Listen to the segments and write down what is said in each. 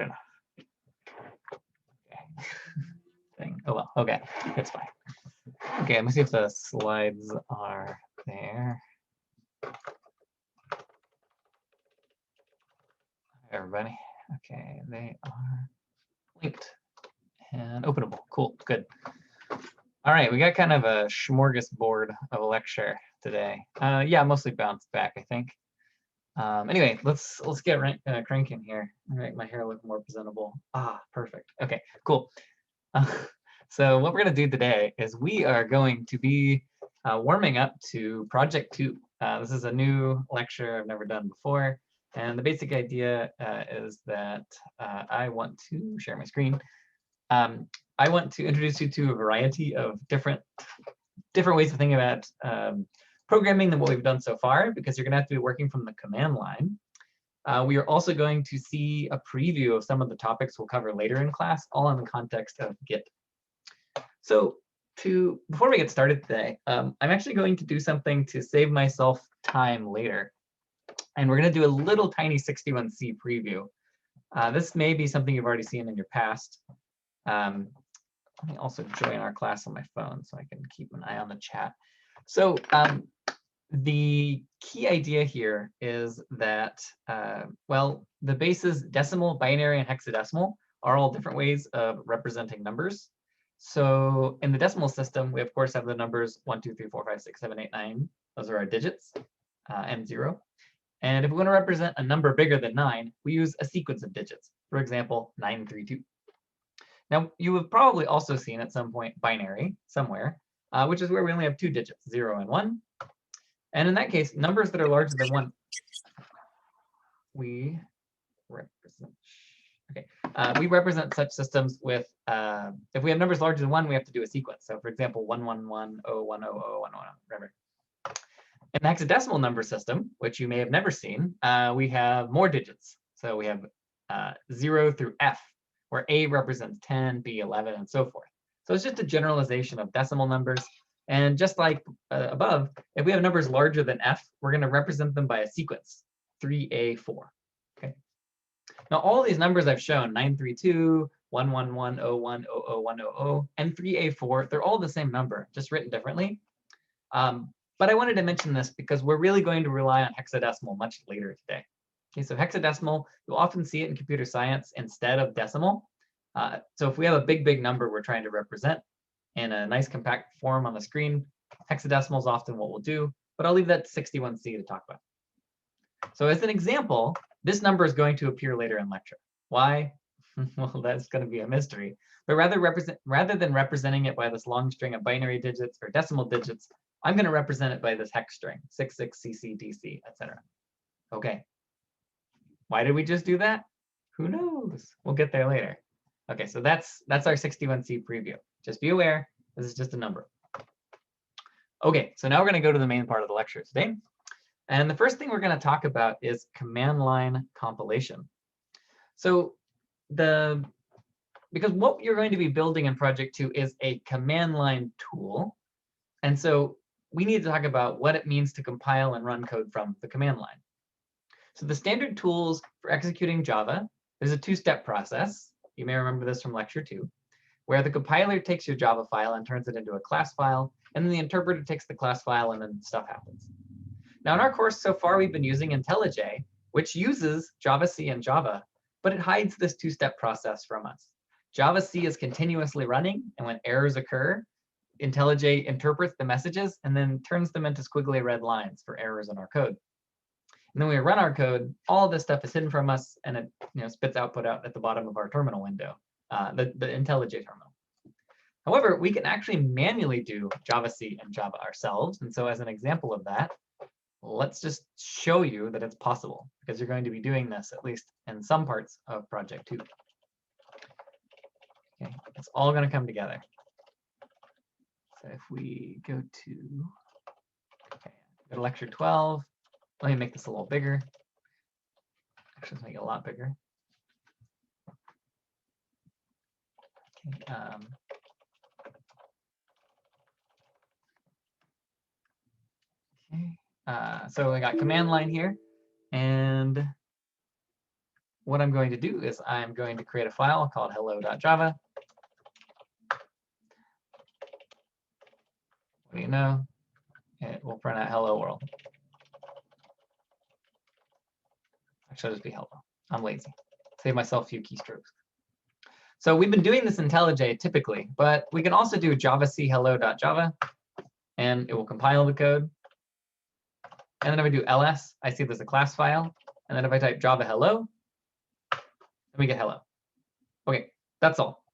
Good enough. Okay. Thing. Oh well. Okay, that's fine. Okay, let me see if the slides are there. Hi, everybody. Okay, they are linked and openable. Cool. Good. All right, we got kind of a smorgasbord of a lecture today. Yeah, mostly bounced back, I think. Anyway, let's get cranking here. Make my hair look more presentable. Ah, perfect. Okay, cool. So what we're going to do today is we are going to be warming up to Project 2. This is a new lecture I've never done before. And the basic idea is that I want to share my screen. I want to introduce you to a variety of different ways of thinking about programming than what we've done so far, because you're going to have to be working from the command line. We are also going to see a preview of some of the topics we'll cover later in class, all in the context of Git. So before we get started today, I'm actually going to do something to save myself time later. And we're going to do a little tiny 61C preview. This may be something you've already seen in your past. Let me also join our class on my phone so I can keep an eye on the chat. So the key idea here is that, well, the bases decimal, binary, and hexadecimal are all different ways of representing numbers. So in the decimal system, we of course have the numbers 1, 2, 3, 4, 5, 6, 7, 8, 9. Those are our digits, and 0. And if we want to represent a number bigger than 9, we use a sequence of digits. For example, 932. Now, you have probably also seen at some point binary somewhere, which is where we only have 2 digits, 0 and 1. And in that case, numbers that are larger than 1, we represent. Okay, we represent such systems with, if we have numbers larger than 1, we have to do a sequence. So for example, 111, 0100, 110, whatever. In the hexadecimal number system, which you may have never seen, we have more digits. So we have 0 through F, where A represents 10, B 11, and so forth. So it's just a generalization of decimal numbers. And just like above, if we have numbers larger than F, we're going to represent them by a sequence, 3A4. Okay. Now, all these numbers I've shown, 932, 111, 01, 00, 100, and 3A4, they're all the same number, just written differently. But I wanted to mention this because we're really going to rely on hexadecimal much later today. Okay, so hexadecimal, you'll often see it in computer science instead of decimal. So if we have a big number we're trying to represent in a nice compact form on the screen, hexadecimal is often what we'll do, but I'll leave that to 61C to talk about. So as an example, this number is going to appear later in lecture. Why? Well, that's going to be a mystery. But rather than representing it by this long string of binary digits or decimal digits, I'm going to represent it by this hex string, 66CC, etc. Okay. Why did we just do that? Who knows? We'll get there later. Okay, so that's our 61C preview. Just be aware, this is just a number. Okay, so now we're going to go to the main part of the lecture today. And the first thing we're going to talk about is command line compilation. So because what you're going to be building in Project 2 is a command line tool. And so we need to talk about what it means to compile and run code from the command line. So the standard tools for executing Java, there's a 2-step process. You may remember this from lecture 2, where the compiler takes your Java file and turns it into a class file, and then the interpreter takes the class file, and then stuff happens. Now, in our course so far, we've been using IntelliJ, which uses Java-C and Java, but it hides this 2-step process from us. Java-C is continuously running, and when errors occur, IntelliJ interprets the messages and then turns them into squiggly red lines for errors in our code. And then when we run our code, all of this stuff is hidden from us, and it spits output out at the bottom of our terminal window, the IntelliJ terminal. However, we can actually manually do Java-C and Java ourselves. And so as an example of that, let's just show you that it's possible, because you're going to be doing this at least in some parts of Project 2. Okay, it's all going to come together. So if we go to lecture 12, let me make this a little bigger. Actually, let's make it a lot bigger. Okay, so we got command line here, and what I'm going to do is I'm going to create a file called hello.java. What do you know? It will print out hello world. Actually, just be hello. I'm lazy. Save myself a few keystrokes. So we've been doing this in IntelliJ typically, but we can also do javac hello.java, and it will compile the code. And then if I do ls, I see there's a class file. And then if I type java hello, then we get hello. OK, that's all.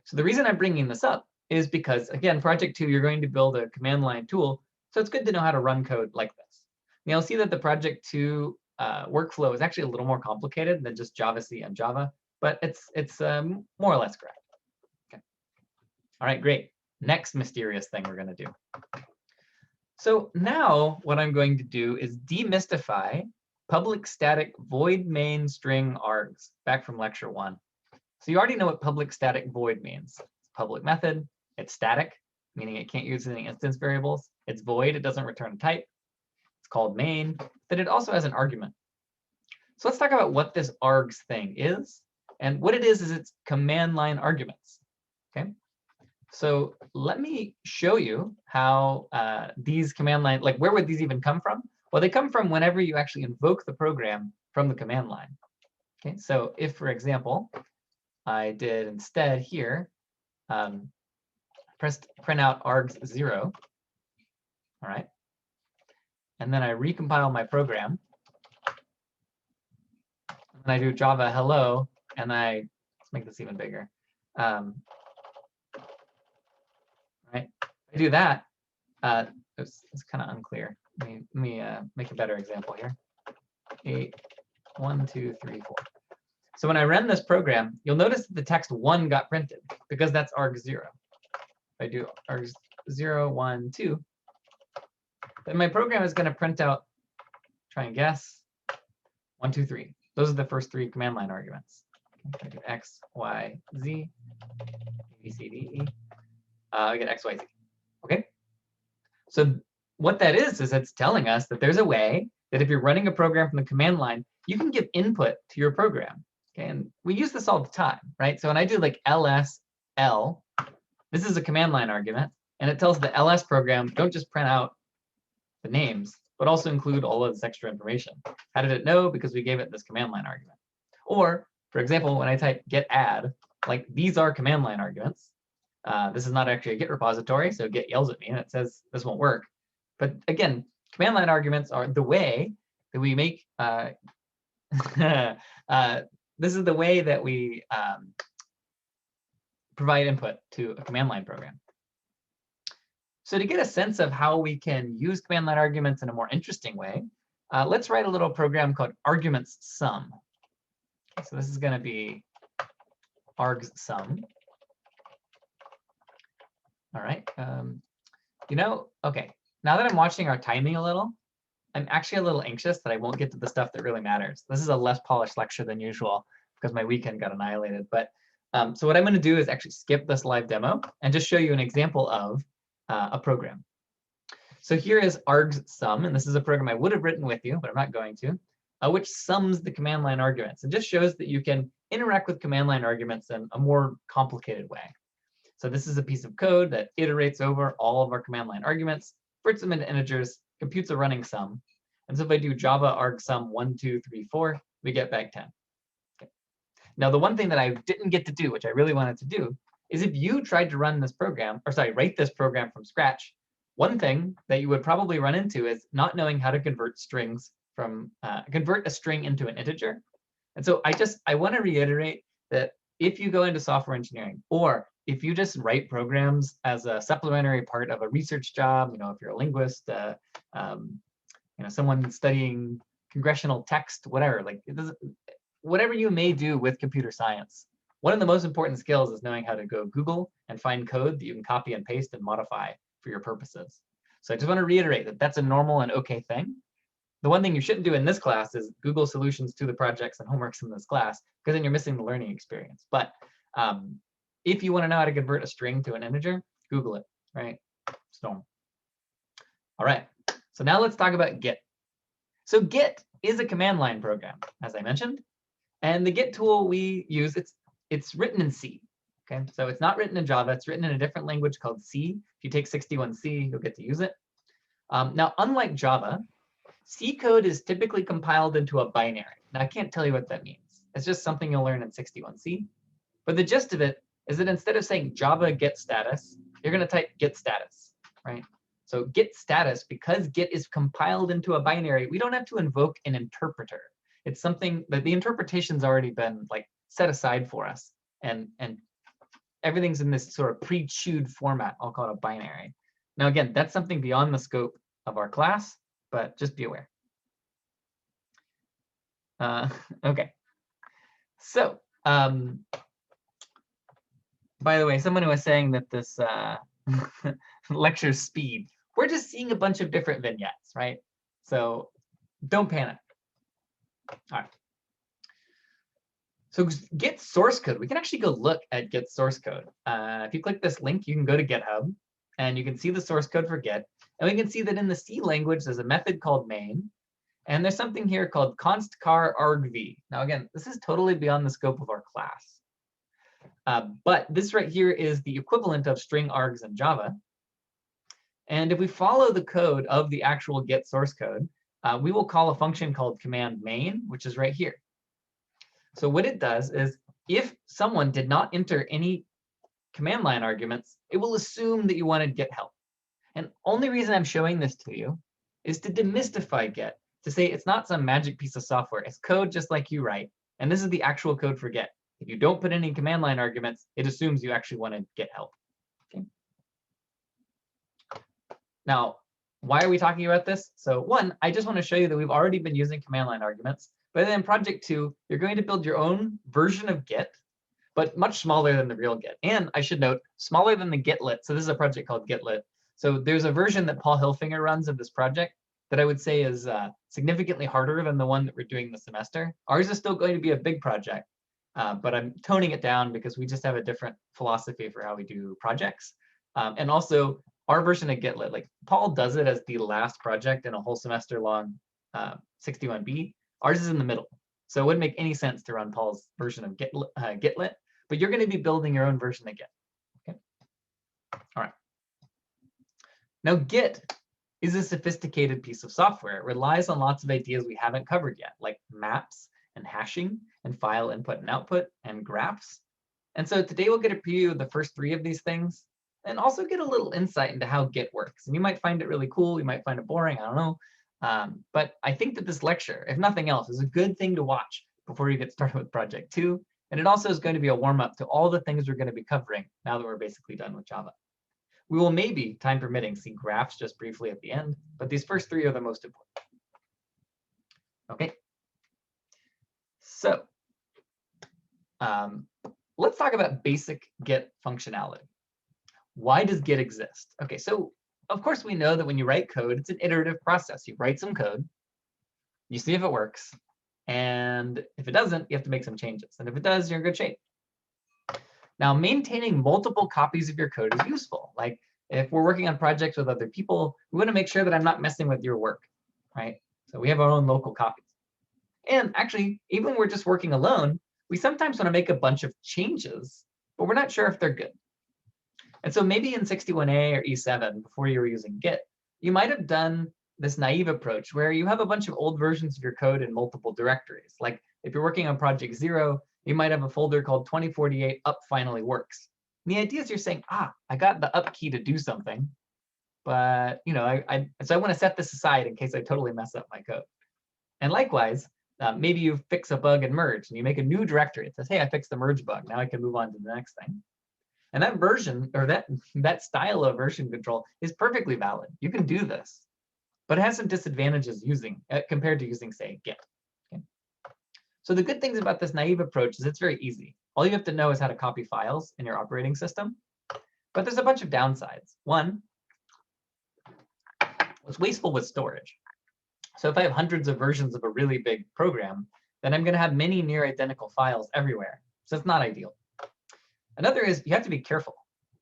So the reason I'm bringing this up is because, again, project 2, you're going to build a command line tool. So it's good to know how to run code like this. Now, you'll see that the project 2 workflow is actually a little more complicated than just javac and Java, but it's more or less correct. Okay. All right, great. Next mysterious thing we're going to do. So now what I'm going to do is demystify public static void main string args, back from lecture 1. So you already know what public static void means. It's a public method. It's static, meaning it can't use any instance variables. It's void. It doesn't return a type. It's called main, but it also has an argument. So let's talk about what this args thing is. And what it is it's command line arguments. Okay. So let me show you how these command line, like where would these even come from? Well, they come from whenever you actually invoke the program from the command line. Okay. So if, for example, I did instead here, print out args 0. All right. And then I recompile my program. And then I do java hello, and let's make this even bigger. Right. If I do that, it's kind of unclear. Let me make a better example here. 8, 1, 2, 3, 4. So when I run this program, you'll notice that the text 1 got printed because that's args 0. If I do args 0, 1, 2, then my program is going to print out, try and guess, 1, 2, 3. Those are the first 3 command line arguments. If I do x, y, z, a, b, c, d, e, I get x, y, z. Okay. So what that is it's telling us that there's a way that if you're running a program from the command line, you can give input to your program. Okay, and we use this all the time, right? So when I do like ls_l, this is a command line argument, and it tells the ls program, don't just print out the names, but also include all of this extra information. How did it know? Because we gave it this command line argument. Or, for example, when I type get add, like these are command line arguments. This is not actually a Git repository, so Git yells at me and it says this won't work. But again, command line arguments are the way that we make. This is the way that we provide input to a command line program. So to get a sense of how we can use command line arguments in a more interesting way, let's write a little program called arguments sum. Okay, so this is going to be args sum. All right. Okay. Now that I'm watching our timing a little, I'm actually a little anxious that I won't get to the stuff that really matters. This is a less polished lecture than usual because my weekend got annihilated. But so what I'm going to do is actually skip this live demo and just show you an example of a program. So here is args sum, and this is a program I would have written with you, but I'm not going to, which sums the command line arguments. It just shows that you can interact with command line arguments in a more complicated way. So this is a piece of code that iterates over all of our command line arguments, converts them into integers, computes a running sum. And so if I do java arg sum 1, 2, 3, 4, we get back 10. Okay. Now, the one thing that I didn't get to do, which I really wanted to do, is if you tried to run this program, or sorry, write this program from scratch, one thing that you would probably run into is not knowing how to convert strings from, convert a string into an integer. And so I want to reiterate that if you go into software engineering, or if you just write programs as a supplementary part of a research job, if you're a linguist, someone studying congressional text, whatever, like whatever you may do with computer science, one of the most important skills is knowing how to go Google and find code that you can copy and paste and modify for your purposes. So I just want to reiterate that that's a normal and okay thing. The one thing you shouldn't do in this class is Google solutions to the projects and homeworks in this class, because then you're missing the learning experience. But if you want to know how to convert a string to an integer, Google it, right? It's normal. All right, so now let's talk about Git. So Git is a command line program, as I mentioned, And the Git tool we use, it's written in C. Okay, so it's not written in Java. It's written in a different language called C. If you take 61C, you'll get to use it. Now, unlike Java, C code is typically compiled into a binary. Now, I can't tell you what that means. It's just something you'll learn in 61C. But the gist of it is that instead of saying Java get status, you're going to type git status, right? So git status, because Git is compiled into a binary, we don't have to invoke an interpreter. It's something that the interpretation's already been like set aside for us, and everything's in this sort of pre-chewed format. I'll call it a binary. Now, again, that's something beyond the scope of our class, but just be aware. Okay. So, by the way, someone who was saying that this lecture speed, we're just seeing a bunch of different vignettes, right? So don't panic. All right. So Git source code, we can actually go look at Git source code. If you click this link, you can go to GitHub, and you can see the source code for Git. And we can see that in the C language, there's a method called main. And there's something here called const char argv. Now, again, this is totally beyond the scope of our class. But this right here is the equivalent of string args in Java. And if we follow the code of the actual Git source code, we will call a function called command main, which is right here. So what it does is, if someone did not enter any command line arguments, it will assume that you wanted Git help. And only reason I'm showing this to you is to demystify Git, to say it's not some magic piece of software. It's code just like you write. And this is the actual code for Git. If you don't put any command line arguments, it assumes you actually wanted Git help. Okay. Now, why are we talking about this? So one, I just want to show you that we've already been using command line arguments. But then in project 2, you're going to build your own version of Git, but much smaller than the real Git. And I should note, smaller than the Gitlet. So this is a project called Gitlet. So there's a version that Paul Hilfinger runs of this project that I would say is significantly harder than the one that we're doing this semester. Ours is still going to be a big project, but I'm toning it down because we just have a different philosophy for how we do projects. And also, our version of Gitlet, like Paul does it as the last project in a whole semester long 61B. Ours is in the middle. So it wouldn't make any sense to run Paul's version of Gitlet, but you're going to be building your own version of Git. Okay. All right. Now, Git is a sophisticated piece of software. It relies on lots of ideas we haven't covered yet, like maps and hashing and file input and output and graphs. And so today we'll get a preview of the first 3 of these things, and also get a little insight into how Git works. And you might find it really cool. You might find it boring. I don't know. But I think that this lecture, if nothing else, is a good thing to watch before you get started with project 2. And it also is going to be a warm-up to all the things we're going to be covering now that we're basically done with Java. We will maybe, time permitting, see graphs just briefly at the end, but these first 3 are the most important. Okay. So let's talk about basic Git functionality. Why does Git exist? Okay, so of course we know that when you write code, it's an iterative process. You write some code, you see if it works, and if it doesn't, you have to make some changes. And if it does, you're in good shape. Now, maintaining multiple copies of your code is useful. Like if we're working on projects with other people, we want to make sure that I'm not messing with your work, right? So we have our own local copies. And actually, even when we're just working alone, we sometimes want to make a bunch of changes, but we're not sure if they're good. And so maybe in 61A or E7, before you were using Git, you might have done this naive approach where you have a bunch of old versions of your code in multiple directories. Like if you're working on project 0, you might have a folder called 2048 up finally works. And the idea is you're saying, I got the up key to do something, but so I want to set this aside in case I totally mess up my code. And likewise, maybe you fix a bug and merge, and you make a new directory. It says, hey, I fixed the merge bug. Now I can move on to the next thing. And that version, or that style of version control is perfectly valid. You can do this, but it has some disadvantages compared to using, say, Git. Okay? So the good things about this naive approach is it's very easy. All you have to know is how to copy files in your operating system. But there's a bunch of downsides. One, it's wasteful with storage. So if I have hundreds of versions of a really big program, then I'm going to have many near identical files everywhere. So it's not ideal. Another is you have to be careful.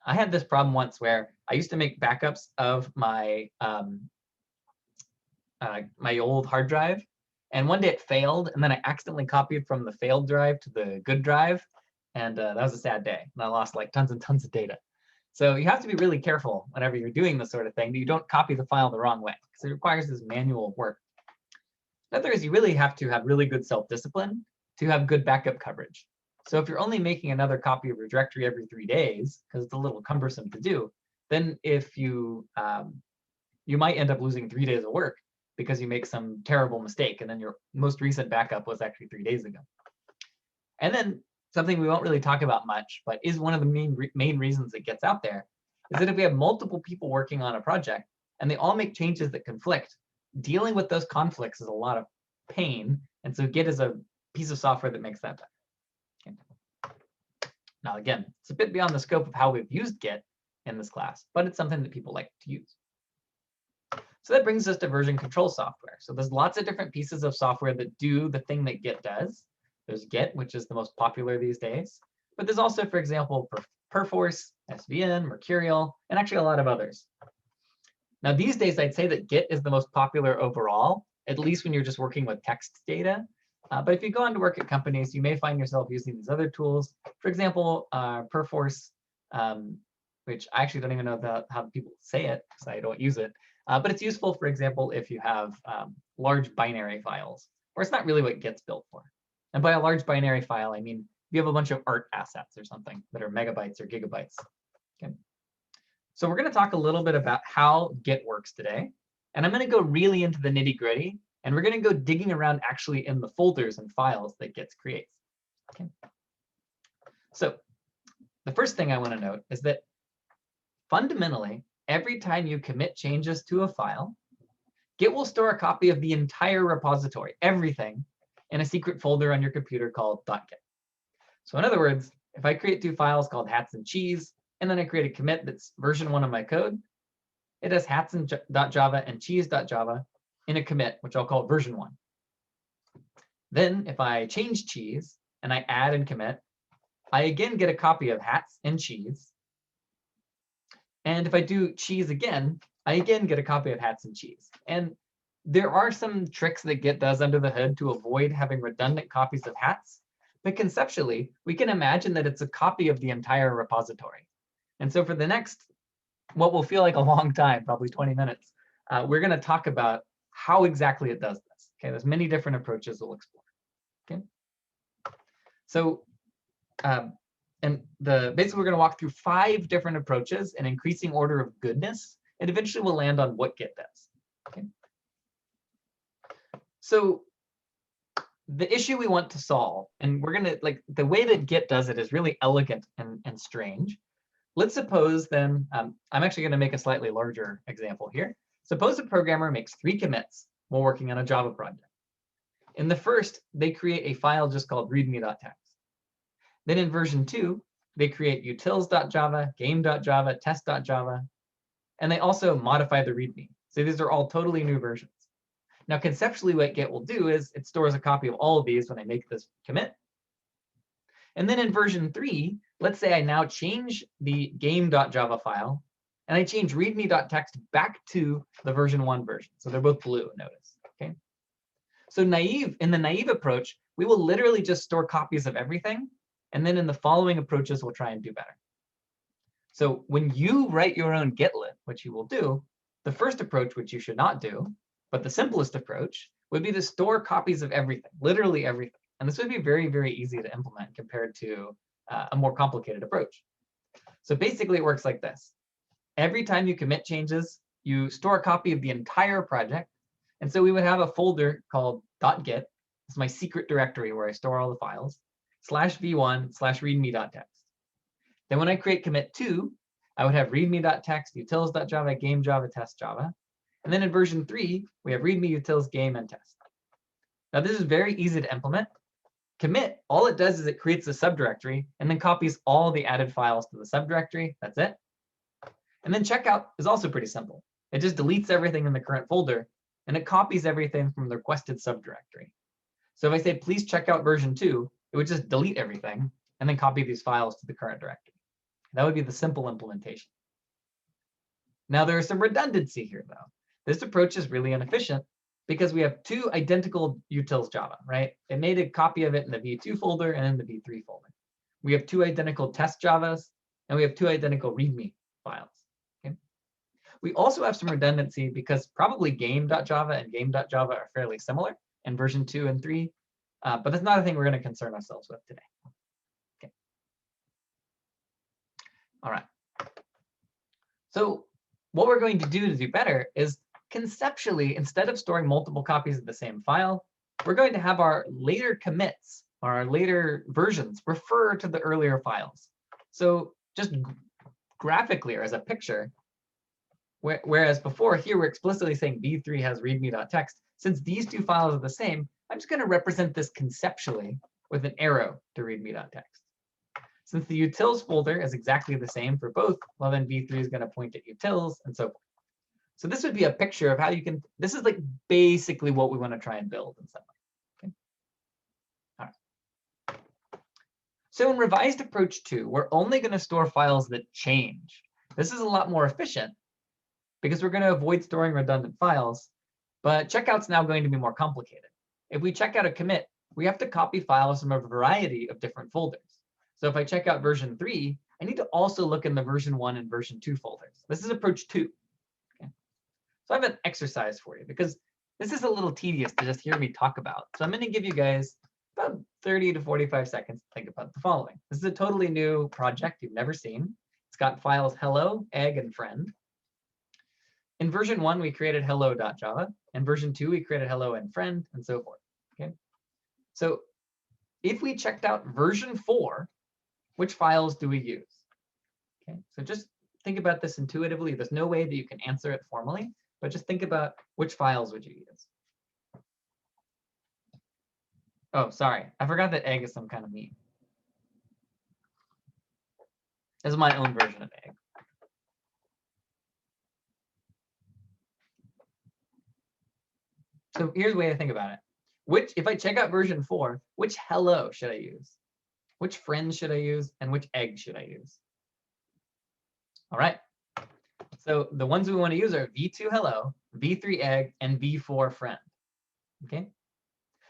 I had this problem once where I used to make backups of my my old hard drive, And one day it failed, and then I accidentally copied from the failed drive to the good drive, and that was a sad day. And I lost like tons and tons of data. So you have to be really careful whenever you're doing this sort of thing that you don't copy the file the wrong way, because it requires this manual work. Another is you really have to have really good self-discipline to have good backup coverage. So if you're only making another copy of your directory every 3 days, because it's a little cumbersome to do, then if you might end up losing 3 days of work because you make some terrible mistake, and then your most recent backup was actually 3 days ago. And then something we won't really talk about much, but is one of the main reasons it gets out there, is that if we have multiple people working on a project and they all make changes that conflict, dealing with those conflicts is a lot of pain. And so Git is a piece of software that makes that better. Okay. Now, again, it's a bit beyond the scope of how we've used Git in this class, but it's something that people like to use. So that brings us to version control software. So there's lots of different pieces of software that do the thing that Git does. There's Git, which is the most popular these days. But there's also, for example, Perforce, SVN, Mercurial, and actually a lot of others. Now, these days, I'd say that Git is the most popular overall, at least when you're just working with text data. But if you go on to work at companies, you may find yourself using these other tools. For example, Perforce, which I actually don't even know how people say it, because I don't use it. But it's useful, for example, if you have large binary files, or it's not really what Git's built for. And by a large binary file, I mean you have a bunch of art assets or something that are megabytes or gigabytes. Okay. So we're going to talk a little bit about how Git works today. And I'm going to go really into the nitty-gritty, and we're going to go digging around actually in the folders and files that Git creates. Okay. So the first thing I want to note is that fundamentally, every time you commit changes to a file, Git will store a copy of the entire repository, everything, in a secret folder on your computer called .git. So in other words, if I create 2 files called hats and cheese, and then I create a commit that's version 1 of my code, it has hats.java and cheese.java in a commit, which I'll call version 1. Then if I change cheese and I add and commit, I again get a copy of hats and cheese. And if I do cheese again, I again get a copy of hats and cheese. And there are some tricks that Git does under the hood to avoid having redundant copies of hats. But conceptually, we can imagine that it's a copy of the entire repository. And so for the next, what will feel like a long time, probably 20 minutes, we're going to talk about how exactly it does this. Okay, there's many different approaches we'll explore. Okay, so basically we're going to walk through 5 different approaches in increasing order of goodness, and eventually we'll land on what Git does. Okay. So the issue we want to solve, and we're going to, like, the way that Git does it is really elegant and strange. Let's suppose then, I'm actually going to make a slightly larger example here. Suppose a programmer makes 3 commits while working on a Java project. In the first, they create a file just called readme.txt. Then in version 2, they create utils.java, game.java, test.java, and they also modify the README. So these are all totally new versions. Now, conceptually, what Git will do is it stores a copy of all of these when I make this commit. And then in version 3, let's say I now change the game.java file, and I change readme.txt back to the version 1 version. So they're both blue, notice. Okay. So in the naive approach, we will literally just store copies of everything. And then in the following approaches, we'll try and do better. So when you write your own gitlet, which you will do, the first approach, which you should not do, but the simplest approach, would be to store copies of everything, literally everything. And this would be very, very easy to implement compared to a more complicated approach. So basically, it works like this. Every time you commit changes, you store a copy of the entire project. And so we would have a folder called .git. It's my secret directory where I store all the files, /v1/readme.txt. Then when I create commit 2, I would have readme.txt, utils.java, game.java, test.java. And then in version 3, we have readme, utils, game, and test. Now this is very easy to implement. Commit, all it does is it creates a subdirectory and then copies all the added files to the subdirectory. That's it. And then checkout is also pretty simple. It just deletes everything in the current folder, and it copies everything from the requested subdirectory. So if I say, please check out version 2, it would just delete everything and then copy these files to the current directory. That would be the simple implementation. Now, there is some redundancy here, though. This approach is really inefficient because we have two identical utils Java, right? It made a copy of it in the v2 folder and in the v3 folder. We have two identical test Javas, and we have two identical README files. Okay? We also have some redundancy because probably game.java and game.java are fairly similar in version 2 and 3, but that's not a thing we're going to concern ourselves with today. Okay. All right. So what we're going to do better is conceptually, instead of storing multiple copies of the same file, we're going to have our later commits or our later versions refer to the earlier files. So just graphically or as a picture, whereas before here we're explicitly saying v3 has readme.txt, since these two files are the same, I'm just going to represent this conceptually with an arrow to readme.txt. Since the utils folder is exactly the same for both, well, then v3 is going to point at utils and so forth. So this would be a picture of how you can, this is like basically what we want to try and build in some way. Okay. All right. So in revised approach 2, we're only going to store files that change. This is a lot more efficient because we're going to avoid storing redundant files, but checkout's now going to be more complicated. If we check out a commit, we have to copy files from a variety of different folders. So if I check out version 3, I need to also look in the version 1 and version 2 folders. This is approach 2. Okay. So I have an exercise for you because this is a little tedious to just hear me talk about. So I'm going to give you guys about 30 to 45 seconds to think about the following. This is a totally new project you've never seen. It's got files hello, egg, and friend. In version 1, we created hello.java. In version 2, we created hello and friend, and so forth. Okay. So if we checked out version 4, which files do we use? Okay. So just think about this intuitively. There's no way that you can answer it formally, but just think about which files would you use. Oh, sorry. I forgot that egg is some kind of meat. This is my own version of egg. So here's the way to think about it. If I check out version 4, which hello should I use? Which friend should I use? And which egg should I use? All right. So the ones we want to use are v2 hello, v3 egg, and v4 friend. Okay.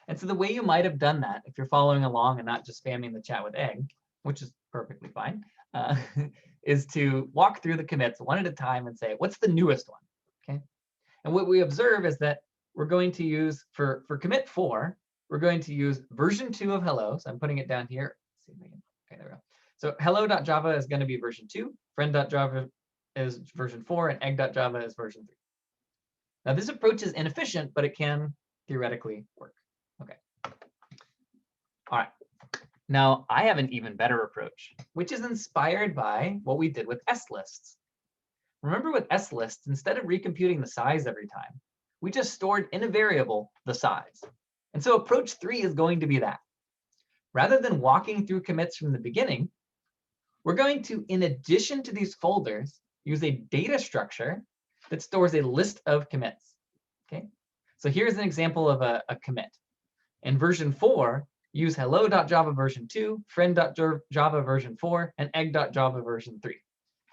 And so the way you might have done that, if you're following along and not just spamming the chat with egg, which is perfectly fine, is to walk through the commits one at a time and say, what's the newest one? Okay. And what we observe is that we're going to use, for commit 4, we're going to use version 2 of hello. So I'm putting it down here. Let's see if I can, okay, there we go. So hello.java is going to be version 2, friend.java is version 4, and egg.java is version 3. Now this approach is inefficient, but it can theoretically work. Okay. All right. Now I have an even better approach, which is inspired by what we did with slists. Remember with slists, instead of recomputing the size every time, we just stored in a variable the size. And so approach 3 is going to be that. Rather than walking through commits from the beginning, we're going to, in addition to these folders, use a data structure that stores a list of commits. Okay. So here's an example of a commit. In version 4, use hello.java version 2, friend.java version 4, and egg.java version 3.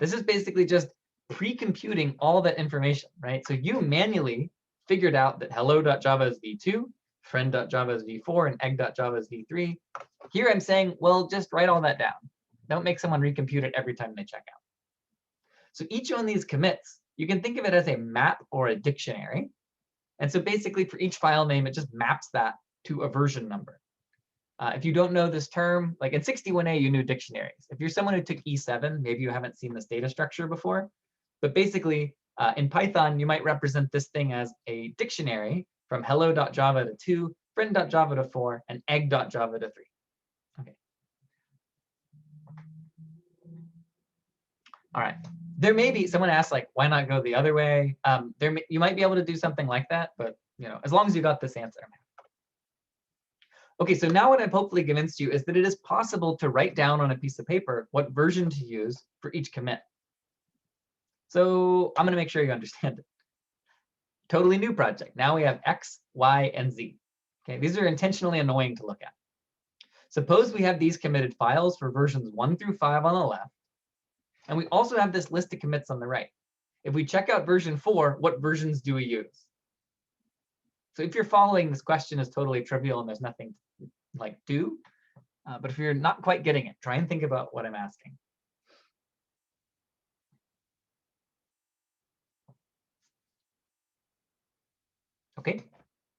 This is basically just pre-computing all that information, right? So you manually figured out that hello.java is v2, friend.java is v4, and egg.java is v3. Here I'm saying, well, just write all that down. Don't make someone recompute it every time they check out. So each one of these commits, you can think of it as a map or a dictionary. And so basically for each file name, it just maps that to a version number. If you don't know this term, like in 61A, you knew dictionaries. If you're someone who took E7, maybe you haven't seen this data structure before. But basically, in Python, you might represent this thing as a dictionary from hello.java to 2, friend.java to 4, and egg.java to 3. Okay. All right. There may be, someone asked, like, why not go the other way? You might be able to do something like that, but as long as you got this answer. Okay, so now what I've hopefully convinced you is that it is possible to write down on a piece of paper what version to use for each commit. So I'm going to make sure you understand it. Totally new project. Now we have X, Y, and Z. Okay, these are intentionally annoying to look at. Suppose we have these committed files for versions 1 through 5 on the left, and we also have this list of commits on the right. If we check out version 4, what versions do we use? So if you're following, this question is totally trivial and there's nothing like do. But if you're not quite getting it, try and think about what I'm asking. Okay,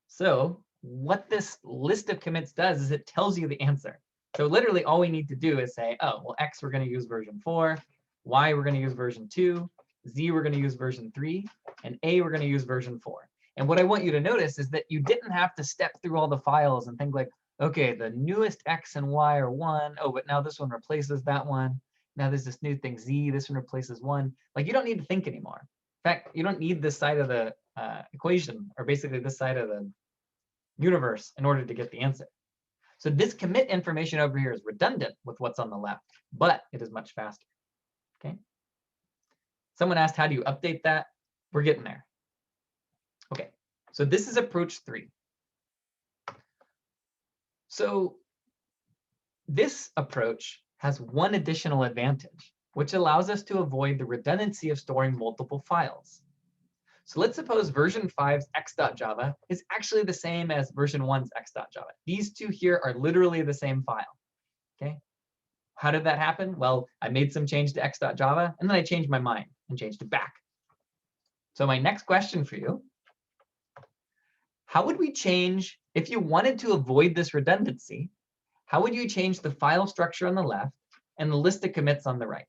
so what this list of commits does is it tells you the answer. So literally all we need to do is say, oh, well, X, we're going to use version 4, Y, we're going to use version 2, Z, we're going to use version 3, and A, we're going to use version 4. And what I want you to notice is that you didn't have to step through all the files and think like, okay, the newest X and Y are 1. Oh, but now this one replaces that one. Now there's this new thing, Z, this one replaces 1. Like, you don't need to think anymore. In fact, you don't need this side of the equation, or basically this side of the universe, in order to get the answer. So this commit information over here is redundant with what's on the left, but it is much faster. Okay. Someone asked, how do you update that? We're getting there. Okay. So this is approach 3. So this approach has one additional advantage, which allows us to avoid the redundancy of storing multiple files. So let's suppose version 5's x.java is actually the same as version 1's x.java. These two here are literally the same file. Okay. How did that happen? Well, I made some change to x.java, and then I changed my mind and changed it back. So my next question for you, how would we change, if you wanted to avoid this redundancy, how would you change the file structure on the left and the list of commits on the right?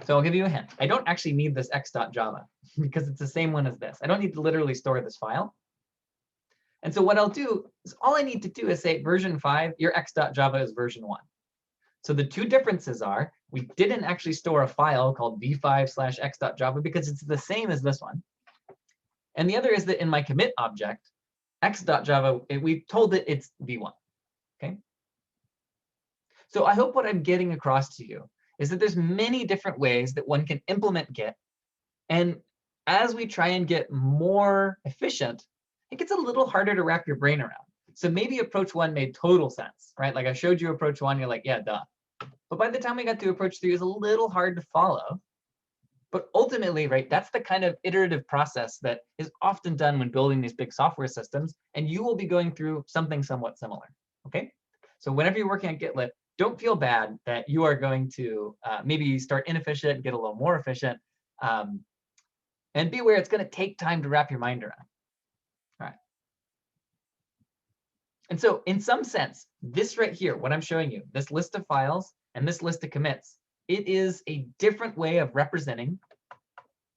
So I'll give you a hint. I don't actually need this x.java because it's the same one as this. I don't need to literally store this file. And so what I'll do is all I need to do is say version 5, your x.java is version 1. So the two differences are we didn't actually store a file called v5/x.java because it's the same as this one. And the other is that in my commit object, x.java, we told it it's v1. Okay. So I hope what I'm getting across to you is that there's many different ways that one can implement Git. And as we try and get more efficient, it gets a little harder to wrap your brain around. So maybe approach 1 made total sense, right? Like I showed you approach 1, you're like, yeah, duh. But by the time we got to approach 3, it was a little hard to follow. But ultimately, right, that's the kind of iterative process that is often done when building these big software systems. And you will be going through something somewhat similar. Okay. So whenever you're working on GitLab, don't feel bad that you are going to maybe start inefficient and get a little more efficient. And be aware it's going to take time to wrap your mind around. All right. And so in some sense, this right here, what I'm showing you, this list of files and this list of commits, it is a different way of representing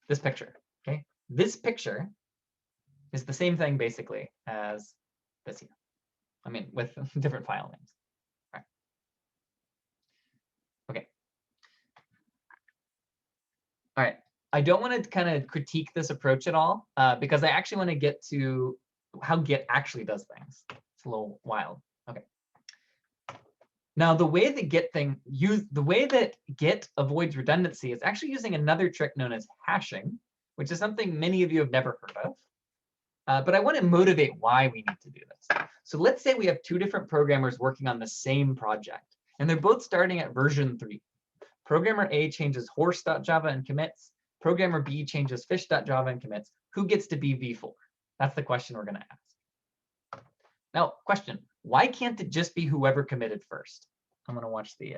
this picture. Okay. This picture is the same thing basically as this here. I mean, with different file names. All right. Okay. All right. I don't want to kind of critique this approach at all because I actually want to get to how Git actually does things. It's a little wild. Okay. Now, the way that Git avoids redundancy is actually using another trick known as hashing, which is something many of you have never heard of. But I want to motivate why we need to do this. So let's say we have two different programmers working on the same project, and they're both starting at version 3. Programmer A changes horse.java and commits. Programmer B changes fish.java and commits. Who gets to be v4? That's the question we're going to ask. Now, question, why can't it just be whoever committed first? I'm going to watch the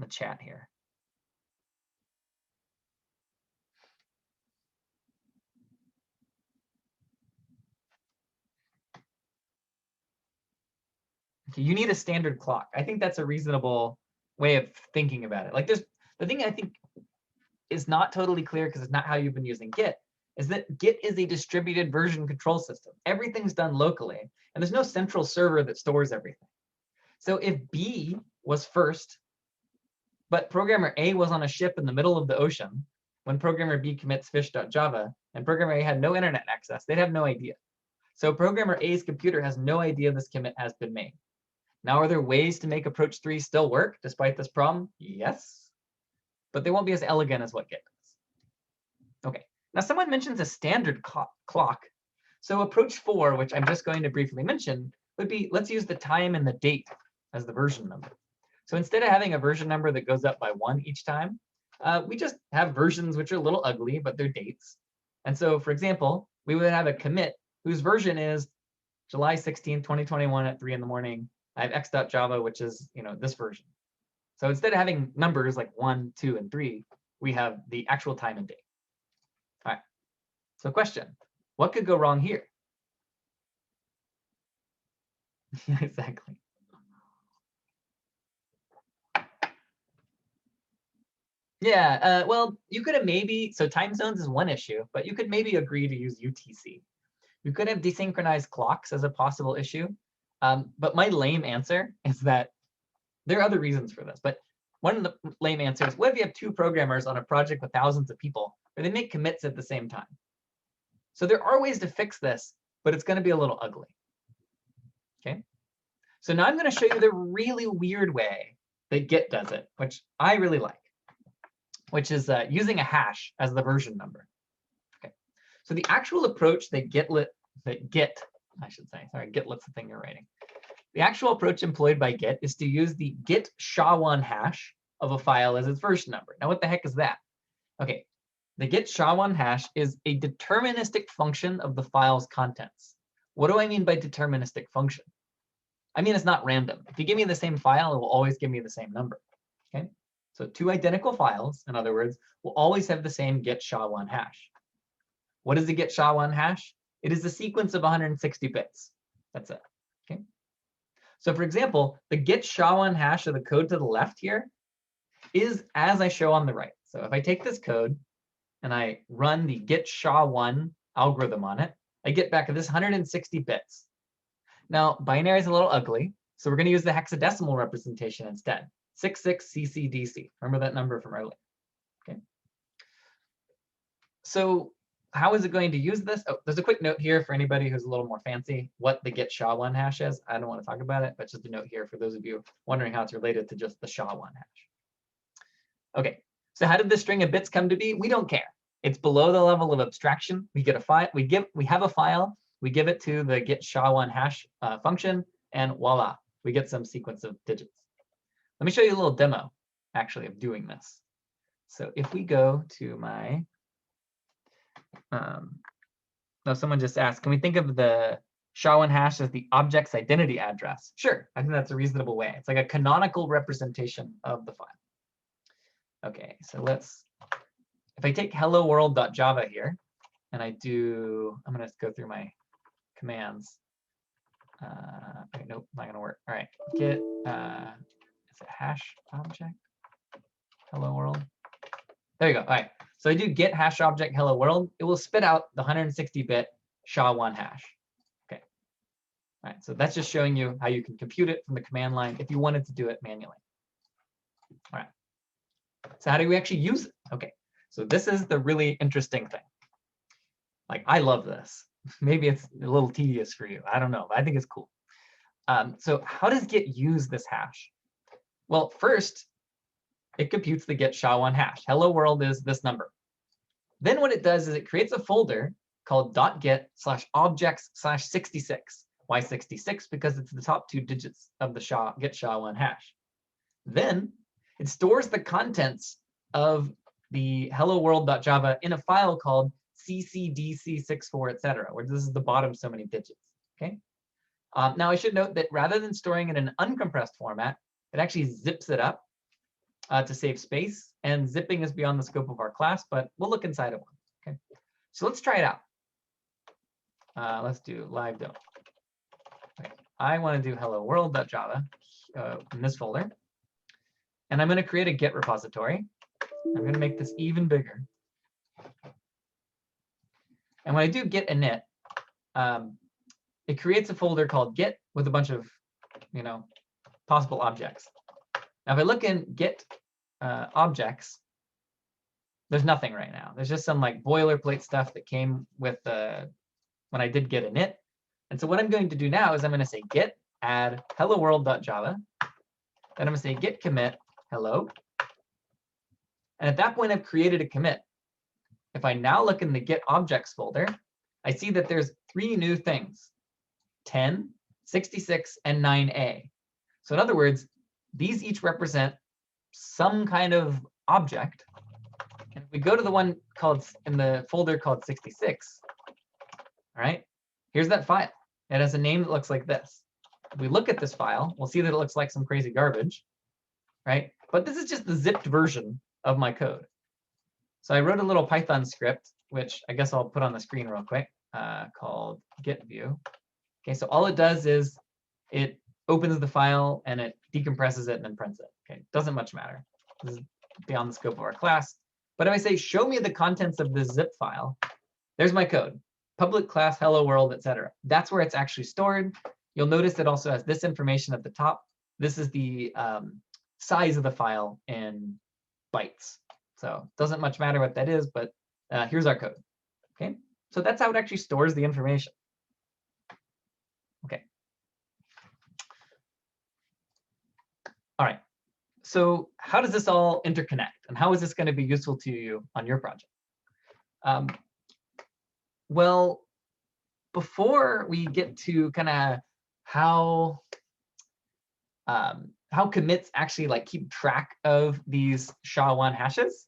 chat here. Okay, you need a standard clock. I think that's a reasonable way of thinking about it. Like the thing I think is not totally clear because it's not how you've been using Git, is that Git is a distributed version control system. Everything's done locally, and there's no central server that stores everything. So if B was first, but programmer A was on a ship in the middle of the ocean when programmer B commits fish.java, and programmer A had no internet access, they'd have no idea. So programmer A's computer has no idea this commit has been made. Now, are there ways to make approach 3 still work despite this problem? Yes. But they won't be as elegant as what Git does. Okay. Now, someone mentions a standard clock. So approach 4, which I'm just going to briefly mention, would be, let's use the time and the date as the version number. So instead of having a version number that goes up by 1 each time, we just have versions which are a little ugly, but they're dates. And so, for example, we would have a commit whose version is July 16, 2021 at 3 in the morning. I have x.java, which is this version. So instead of having numbers like 1, 2, and 3, we have the actual time and date. All right. So question, what could go wrong here? Exactly. Yeah, well, you could have maybe, so time zones is one issue, but you could maybe agree to use UTC. You could have desynchronized clocks as a possible issue. But my lame answer is that there are other reasons for this. But one of the lame answers, what if you have 2 programmers on a project with thousands of people where they make commits at the same time? So there are ways to fix this, but it's going to be a little ugly. Okay. So now I'm going to show you the really weird way that Git does it, which I really like, which is using a hash as the version number. Okay. So the actual approach that Gitlet's the thing you're writing. The actual approach employed by Git is to use the git SHA-1 hash of a file as its version number. Now, what the heck is that? Okay, the git SHA-1 hash is a deterministic function of the file's contents. What do I mean by deterministic function? I mean it's not random. If you give me the same file, it will always give me the same number. Okay, so 2 identical files, in other words, will always have the same git SHA-1 hash. What is the git SHA-1 hash? It is a sequence of 160 bits. That's it. Okay. So for example, the git SHA-1 hash of the code to the left here is as I show on the right. So if I take this code and I run the git SHA-1 algorithm on it, I get back this 160 bits. Now, binary is a little ugly, so we're going to use the hexadecimal representation instead. 66CCDC. Remember that number from earlier. Okay. So how is it going to use this? Oh, there's a quick note here for anybody who's a little more fancy, what the git SHA-1 hash is. I don't want to talk about it, but just a note here for those of you wondering how it's related to just the SHA-1 hash. Okay, so how did this string of bits come to be? We don't care. It's below the level of abstraction. We get a file. We have a file. We give it to the git SHA-1 hash function, and voila, we get some sequence of digits. Let me show you a little demo, actually, of doing this. So if we go to my no, someone just asked, can we think of the SHA-1 hash as the object's identity address? Sure, I think that's a reasonable way. It's like a canonical representation of the file. Okay, so if I take hello world.java here, and I'm going to go through my commands. Nope, not going to work. All right, git, is it hash object, hello world? There you go. All right. So I do git hash object hello world. It will spit out the 160-bit SHA-1 hash. Okay. All right. So that's just showing you how you can compute it from the command line if you wanted to do it manually. All right. So how do we actually use it? Okay. So this is the really interesting thing. Like, I love this. Maybe it's a little tedious for you. I don't know, but I think it's cool. So how does Git use this hash? Well, first, it computes the git SHA-1 hash. Hello world is this number. Then what it does is it creates a folder called .git/objects/66. Why 66? Because it's the top 2 digits of the git SHA-1 hash. Then it stores the contents of the hello world.java in a file called ccdc64, etc., where this is the bottom so many digits. Okay. Now I should note that rather than storing it in an uncompressed format, it actually zips it up to save space, and zipping is beyond the scope of our class, but we'll look inside of one. Okay, so let's try it out. Let's do live demo. Okay. I want to do hello world.java in this folder, and I'm going to create a Git repository. I'm going to make this even bigger. And when I do git init, it creates a folder called Git with a bunch of, possible objects. Now, if I look in Git objects, there's nothing right now. There's just some like boilerplate stuff that came with when I did git init. And so what I'm going to do now is I'm going to say git add hello world.java. Then I'm going to say git commit hello. And at that point, I've created a commit. If I now look in the Git objects folder, I see that there's 3 new things: 10, 66, and 9a. So in other words, these each represent some kind of object. And if we go to the one called in the folder called 66, all right, here's that file. It has a name that looks like this. If we look at this file, we'll see that it looks like some crazy garbage, right? But this is just the zipped version of my code. So I wrote a little Python script, which I guess I'll put on the screen real quick, called git view. Okay, so all it does is it opens the file and it decompresses it and then prints it. Okay, doesn't much matter. This is beyond the scope of our class. But if I say, show me the contents of this zip file, there's my code. Public class, hello world, etc. That's where it's actually stored. You'll notice it also has this information at the top. This is the size of the file in bytes. So it doesn't much matter what that is, but here's our code. Okay, so that's how it actually stores the information. Okay. All right. So how does this all interconnect, and how is this going to be useful to you on your project? Well, before we get to kind of how commits actually like keep track of these SHA-1 hashes,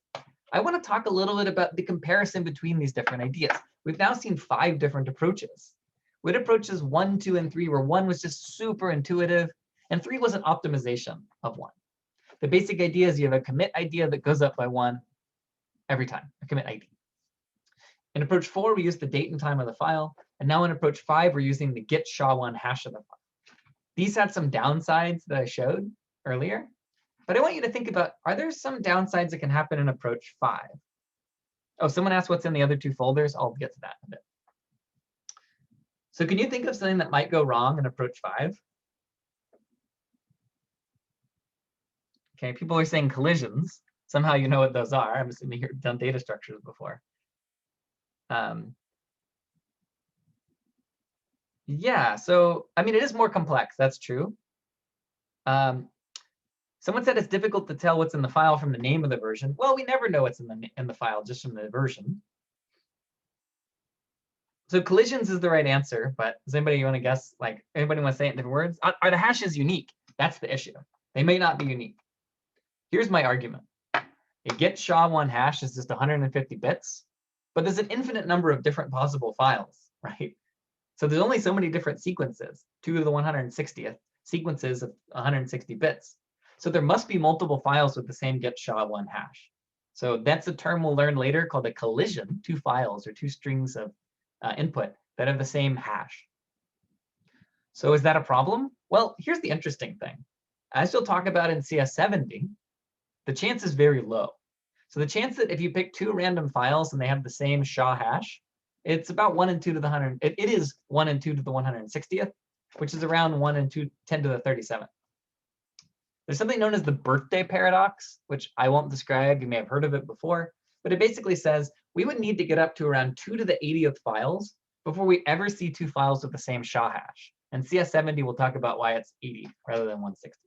I want to talk a little bit about the comparison between these different ideas. We've now seen 5 different approaches. We had approaches 1, 2, and 3, where 1 was just super intuitive, and 3 was an optimization of 1. The basic idea is you have a commit idea that goes up by 1 every time, a commit ID. In approach 4, we use the date and time of the file. And now in approach 5, we're using the git SHA-1 hash of the file. These had some downsides that I showed earlier. But I want you to think about, are there some downsides that can happen in approach 5? Oh, someone asked what's in the other 2 folders. I'll get to that in a bit. So can you think of something that might go wrong in approach 5? Okay, people are saying collisions. Somehow you know what those are. I'm assuming you've done data structures before. Yeah, so I mean, it is more complex. That's true. Someone said it's difficult to tell what's in the file from the name of the version. Well, we never know what's in the file just from the version. So collisions is the right answer, but does anybody want to guess? Like, anybody want to say it in different words? Are the hashes unique? That's the issue. They may not be unique. Here's my argument. A git SHA-1 hash is just 150 bits, but there's an infinite number of different possible files, right? So there's only so many different sequences, 2 to the 160th sequences of 160 bits. So there must be multiple files with the same git SHA-1 hash. So that's a term we'll learn later called a collision, 2 files or 2 strings of input that have the same hash. So is that a problem? Well, here's the interesting thing. As you'll talk about in CS70, the chance is very low. So the chance that if you pick 2 random files and they have the same SHA hash, it's about 1 and 2 to the 100. It is 1 and 2 to the 160th, which is around 1 and 10 to the 37th. There's something known as the birthday paradox, which I won't describe. You may have heard of it before, but it basically says we would need to get up to around 2 to the 80th files before we ever see 2 files with the same SHA hash. And CS70 will talk about why it's 80 rather than 160.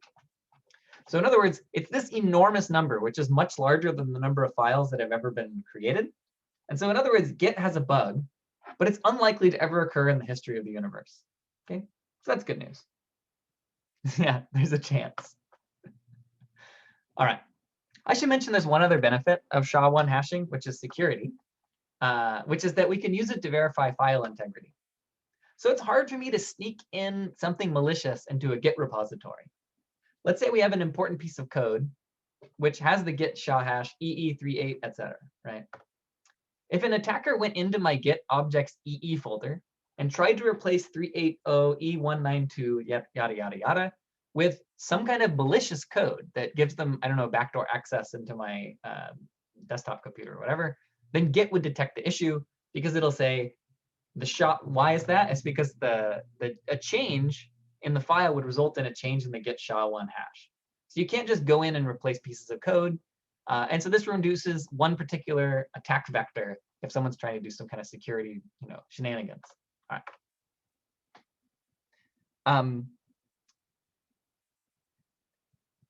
So in other words, it's this enormous number, which is much larger than the number of files that have ever been created. And so in other words, Git has a bug, but it's unlikely to ever occur in the history of the universe. Okay, so that's good news. Yeah, there's a chance. All right. I should mention there's one other benefit of SHA-1 hashing, which is security, which is that we can use it to verify file integrity. So it's hard for me to sneak in something malicious into a Git repository. Let's say we have an important piece of code which has the Git SHA hash EE38, etc. Right? If an attacker went into my Git objects EE folder and tried to replace 380E192 yada yada yada with some kind of malicious code that gives them, I don't know, backdoor access into my desktop computer or whatever, then Git would detect the issue because it'll say the SHA. Why is that? It's because a change in the file would result in a change in the Git SHA-1 hash. So you can't just go in and replace pieces of code. And so this reduces one particular attack vector if someone's trying to do some kind of security, shenanigans. All right.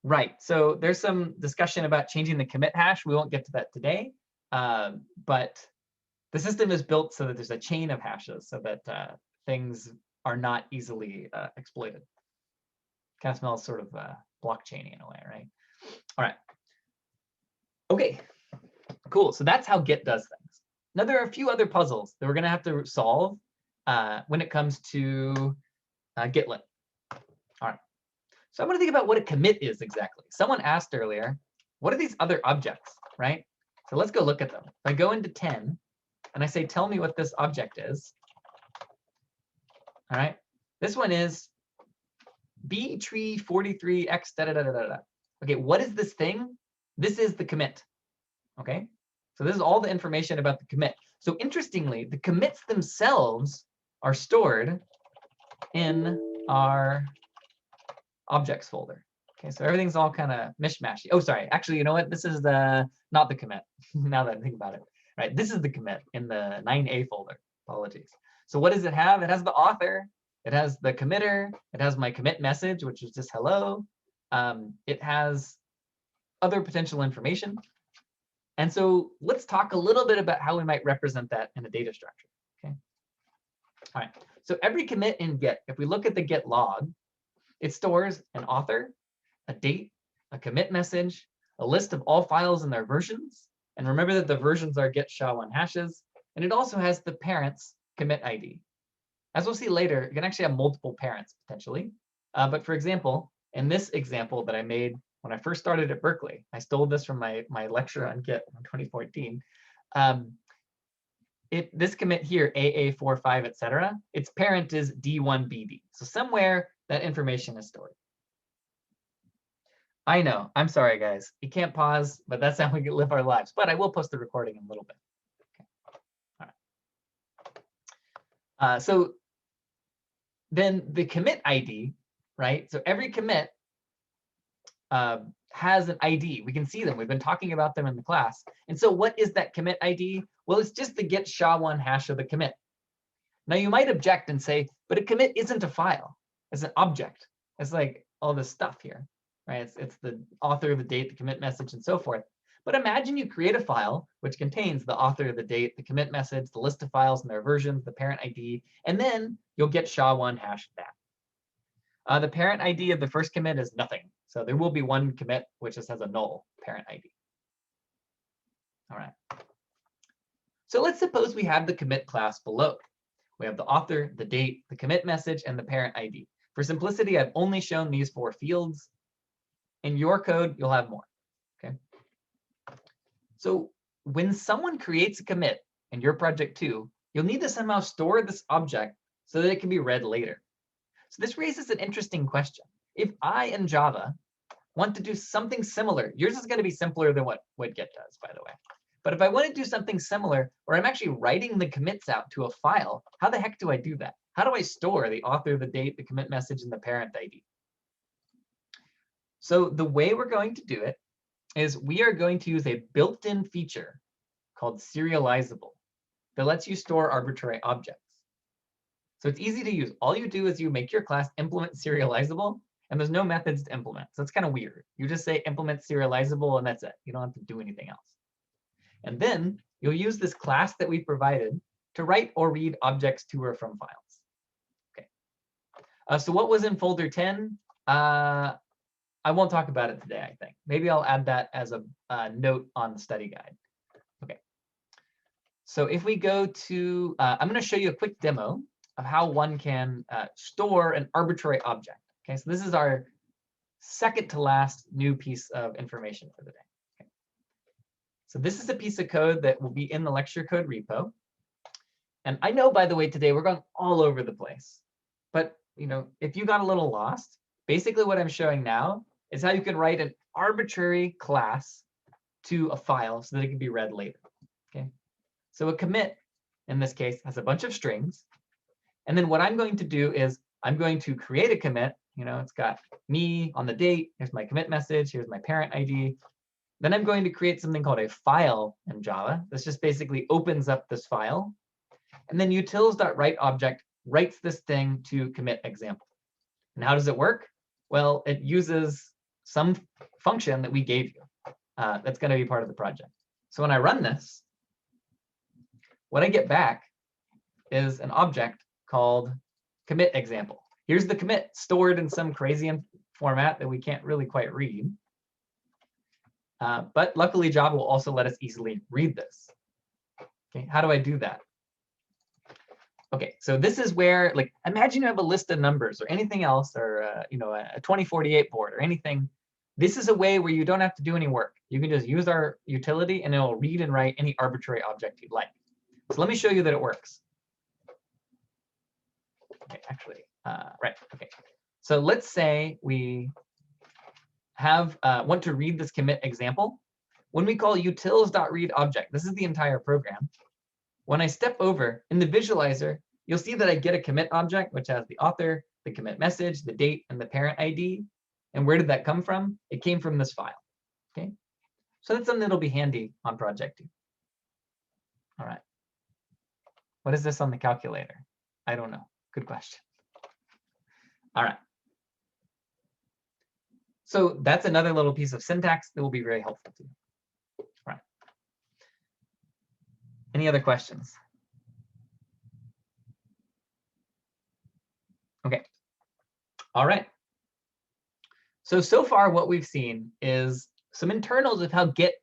Right. So there's some discussion about changing the commit hash. We won't get to that today. But the system is built so that there's a chain of hashes so that things are not easily exploited. Kind of smells sort of blockchainy in a way, right? All right. Okay, cool. So that's how Git does things. Now there are a few other puzzles that we're going to have to solve when it comes to Gitlet. All right. So I'm going to think about what a commit is exactly. Someone asked earlier, what are these other objects, right? So let's go look at them. If I go into 10 and I say, tell me what this object is. All right. This one is B tree 43x da da da da da. Okay, what is this thing? This is the commit. Okay, so this is all the information about the commit. So interestingly, the commits themselves are stored in our objects folder. Okay, so everything's all kind of mishmashy. Oh, sorry. Actually, you know what? This is not the commit. Now that I think about it, right? This is the commit in the 9A folder. Apologies. So what does it have? It has the author. It has the committer. It has my commit message, which is just hello. It has other potential information. And so let's talk a little bit about how we might represent that in a data structure. Okay. All right. So every commit in Git, if we look at the Git log, it stores an author, a date, a commit message, a list of all files and their versions. And remember that the versions are Git SHA-1 hashes. And it also has the parent's commit ID. As we'll see later, you can actually have multiple parents potentially. But for example, in this example that I made when I first started at Berkeley, I stole this from my lecture on Git in 2014. This commit here, AA45, etc., its parent is D1BD. So somewhere that information is stored. I know. I'm sorry, guys. You can't pause, but that's how we can live our lives. But I will post the recording in a little bit. Okay. All right. So then the commit ID, right? So every commit has an ID. We can see them. We've been talking about them in the class. And so what is that commit ID? Well, it's just the Git SHA-1 hash of the commit. Now you might object and say, but a commit isn't a file. It's an object. It's like all this stuff here, right? It's the author, the date, the commit message, and so forth. But imagine you create a file which contains the author, the date, the commit message, the list of files and their versions, the parent ID, and then you'll get SHA-1 hash that. The parent ID of the first commit is nothing. So there will be one commit which just has a null parent ID. All right. So let's suppose we have the commit class below. We have the author, the date, the commit message, and the parent ID. For simplicity, I've only shown these 4 fields. In your code, you'll have more. Okay. So when someone creates a commit in your project too, you'll need to somehow store this object so that it can be read later. So this raises an interesting question. If I in Java want to do something similar, yours is going to be simpler than what Git does, by the way. But if I want to do something similar, where I'm actually writing the commits out to a file, how the heck do I do that? How do I store the author, the date, the commit message, and the parent ID? So the way we're going to do it is we are going to use a built-in feature called serializable that lets you store arbitrary objects. So it's easy to use. All you do is you make your class implement serializable, and there's no methods to implement. So it's kind of weird. You just say implement serializable, and that's it. You don't have to do anything else. And then you'll use this class that we provided to write or read objects to or from files. Okay. So what was in folder 10? I won't talk about it today, I think. Maybe I'll add that as a note on the study guide. Okay. So if we go to, I'm going to show you a quick demo of how one can store an arbitrary object. Okay, so this is our second to last new piece of information for the day. Okay. So this is a piece of code that will be in the lecture code repo. And I know, by the way, today we're going all over the place. But if you got a little lost, basically what I'm showing now is how you can write an arbitrary class to a file so that it can be read later. Okay. So a commit, in this case, has a bunch of strings. And then what I'm going to do is I'm going to create a commit. It's got me on the date. Here's my commit message. Here's my parent ID. Then I'm going to create something called a file in Java. This just basically opens up this file. And then utils.write object writes this thing to commit example. And how does it work? Well, it uses some function that we gave you that's going to be part of the project. So when I run this, what I get back is an object called commit example. Here's the commit stored in some crazy format that we can't really quite read. But luckily, Java will also let us easily read this. Okay, how do I do that? Okay, so this is where, like, imagine you have a list of numbers or anything else, or a 2048 board or anything. This is a way where you don't have to do any work. You can just use our utility, and it will read and write any arbitrary object you'd like. So let me show you that it works. Okay, actually, right. Okay, so let's say we have want to read this commit example. When we call utils.readObject, this is the entire program. When I step over in the visualizer, you'll see that I get a commit object, which has the author, the commit message, the date, and the parent ID. And where did that come from? It came from this file. Okay, so that's something that'll be handy on project 2. All right. What is this on the calculator? I don't know. Good question. All right. So that's another little piece of syntax that will be very helpful to you. All right. Any other questions? Okay. All right. So far what we've seen is some internals of how Git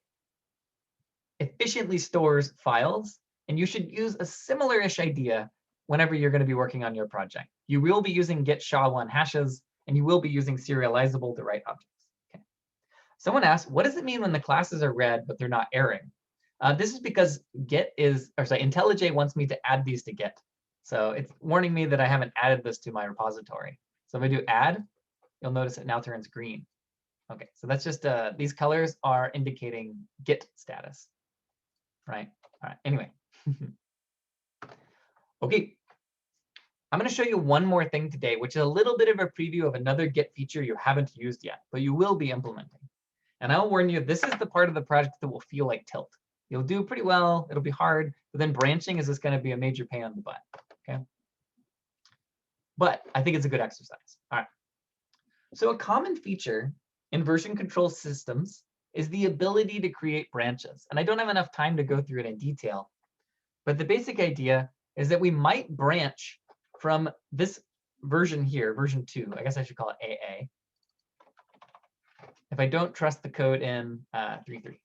efficiently stores files, and you should use a similar-ish idea whenever you're going to be working on your project. You will be using Git SHA-1 hashes, and you will be using serializable to write objects. Okay. Someone asked, what does it mean when the classes are red but they're not erroring? This is because IntelliJ wants me to add these to Git. So it's warning me that I haven't added this to my repository. So if I do add, you'll notice it now turns green. Okay, so that's just these colors are indicating Git status. Right. All right. Anyway. Okay. I'm going to show you one more thing today, which is a little bit of a preview of another Git feature you haven't used yet, but you will be implementing. And I'll warn you, this is the part of the project that will feel like tilt. You'll do pretty well. It'll be hard. But then branching is just going to be a major pain on the butt. Okay. But I think it's a good exercise. All right. So a common feature in version control systems is the ability to create branches. And I don't have enough time to go through it in detail. But the basic idea is that we might branch from this version here, version 2. I guess I should call it AA. If I don't trust the code in 3.3. Okay.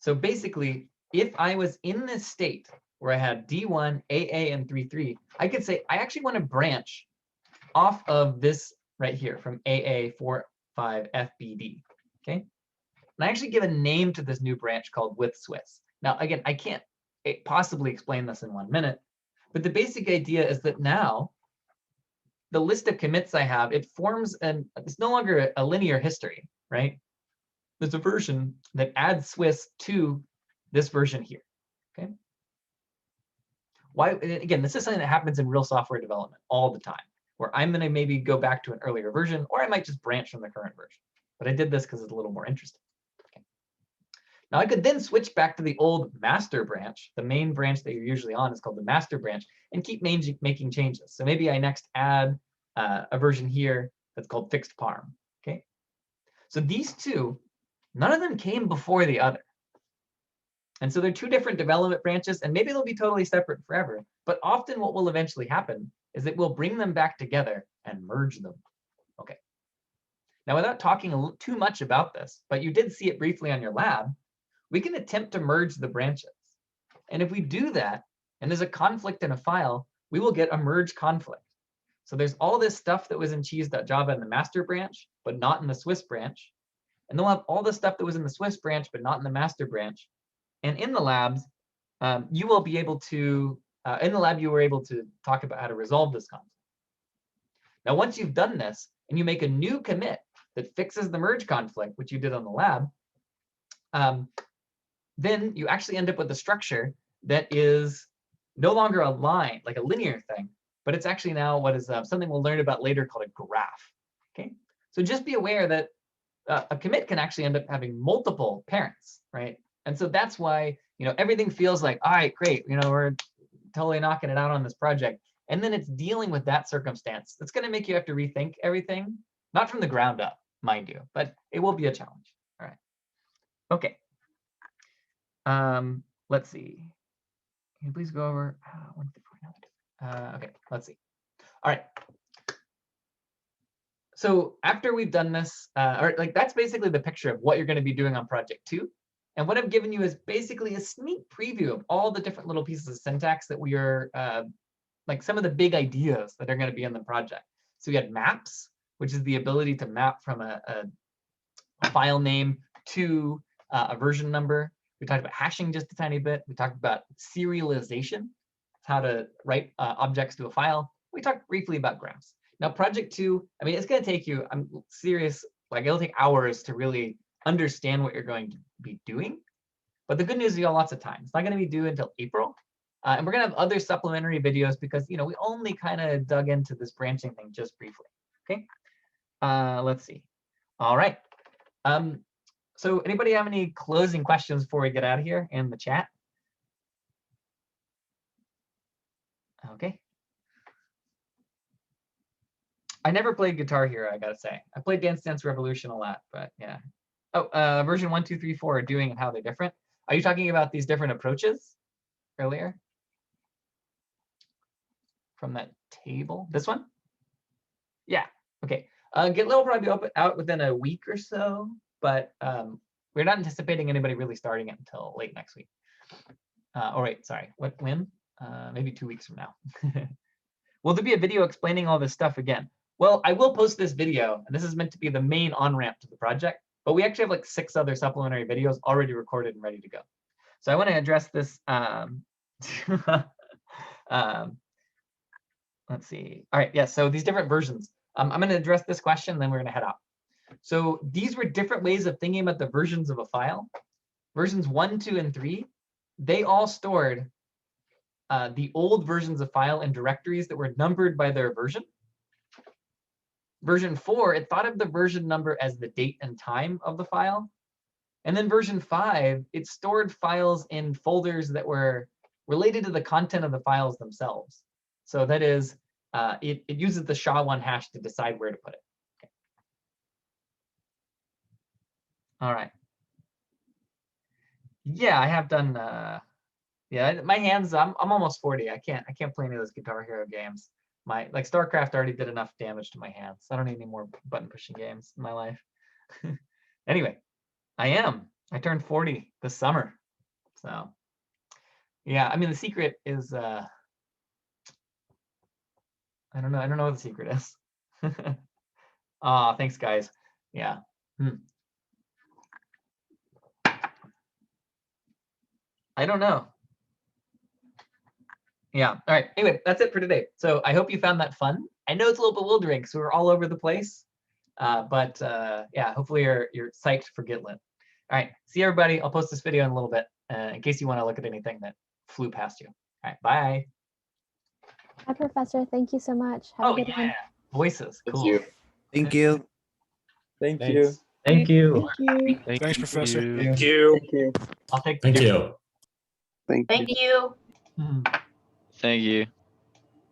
So basically, if I was in this state where I had D1, AA, and 3.3, I could say, I actually want to branch off of this right here from AA45FBD. Okay. And I actually give a name to this new branch called with Swiss. Now, again, I can't possibly explain this in 1 minute, but the basic idea is that now the list of commits I have, it forms it's no longer a linear history, right? There's a version that adds Swiss to this version here, okay? Why? Again, this is something that happens in real software development all the time, where I'm going to maybe go back to an earlier version, or I might just branch from the current version. But I did this because it's a little more interesting. Okay. Now, I could then switch back to the old master branch. The main branch that you're usually on is called the master branch, and keep making changes. So maybe I next add a version here that's called fixed parm. Okay. So these two, none of them came before the other. And so they're two different development branches, and maybe they'll be totally separate forever. But often what will eventually happen is that we'll bring them back together and merge them. Okay. Now, without talking too much about this, but you did see it briefly on your lab, we can attempt to merge the branches. And if we do that, and there's a conflict in a file, we will get a merge conflict. So there's all this stuff that was in cheese.java in the master branch, but not in the Swiss branch. And they'll have all the stuff that was in the Swiss branch, but not in the master branch. And in the labs, you will be able to, in the lab, you were able to talk about how to resolve this conflict. Now, once you've done this, and you make a new commit that fixes the merge conflict, which you did on the lab, then you actually end up with a structure that is no longer a line, like a linear thing, but it's actually now what is something we'll learn about later called a graph. Okay, so just be aware that a commit can actually end up having multiple parents, right? And so that's why everything feels like, all right, great, we're totally knocking it out on this project, and then it's dealing with that circumstance. That's going to make you have to rethink everything, not from the ground up, mind you, but it will be a challenge. All right. Okay. Let's see. Can you please go over 154? Okay, let's see. All right. So after we've done this, or like that's basically the picture of what you're going to be doing on project 2. And what I've given you is basically a sneak preview of all the different little pieces of syntax that we are, like some of the big ideas that are going to be in the project. So we had maps, which is the ability to map from a file name to a version number. We talked about hashing just a tiny bit. We talked about serialization, how to write objects to a file. We talked briefly about graphs. Now, project 2, I mean, it's going to take you, I'm serious, like it'll take hours to really understand what you're going to be doing. But the good news is you got lots of time. It's not going to be due until April. And we're going to have other supplementary videos because, you know, we only kind of dug into this branching thing just briefly. Okay. Let's see. All right. So anybody have any closing questions before we get out of here in the chat? Okay. I never played Guitar Hero, I gotta say. I played Dance Dance Revolution a lot, but yeah. Oh, version 1, 2, 3, 4 are doing and how they're different. Are you talking about these different approaches earlier? From that table? This one? Yeah, okay. GitLab will probably be out within a week or so, but we're not anticipating anybody really starting it until late next week. Oh, wait, sorry. When? Maybe 2 weeks from now. Will there be a video explaining all this stuff again? Well, I will post this video, and this is meant to be the main on-ramp to the project, but we actually have like 6 other supplementary videos already recorded and ready to go. So I want to address this. Let's see. All right, yeah, so these different versions. I'm going to address this question, then we're going to head out. So these were different ways of thinking about the versions of a file. Versions 1, 2, and 3, they all stored the old versions of file in directories that were numbered by their version. Version 4, it thought of the version number as the date and time of the file. And then version 5, it stored files in folders that were related to the content of the files themselves. So that is, it uses the SHA-1 hash to decide where to put it. Okay. All right. Yeah, I have done. Yeah, my hands. I'm almost 40. I can't play any of those Guitar Hero games. Like StarCraft already did enough damage to my hands. I don't need any more button pushing games in my life. Anyway, I turned 40 this summer. So yeah, I mean the secret is I don't know what the secret is. Thanks guys. Yeah. I don't know. Yeah. All right. Anyway, that's it for today. So I hope you found that fun. I know it's a little bewildering because we're all over the place. But yeah, hopefully you're psyched for GitLab. All right. See everybody. I'll post this video in a little bit in case you want to look at anything that flew past you. All right. Bye. Hi, Professor. Thank you so much. Have a good one. Voices. Cool. Thank you. Thank Thanks. you. Thank you. Thank you. Thanks, Professor. Thank you. I'll take. Thank you. Thank you. Hmm. Thank you.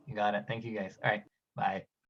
You got it. Thank you guys. All right. Bye.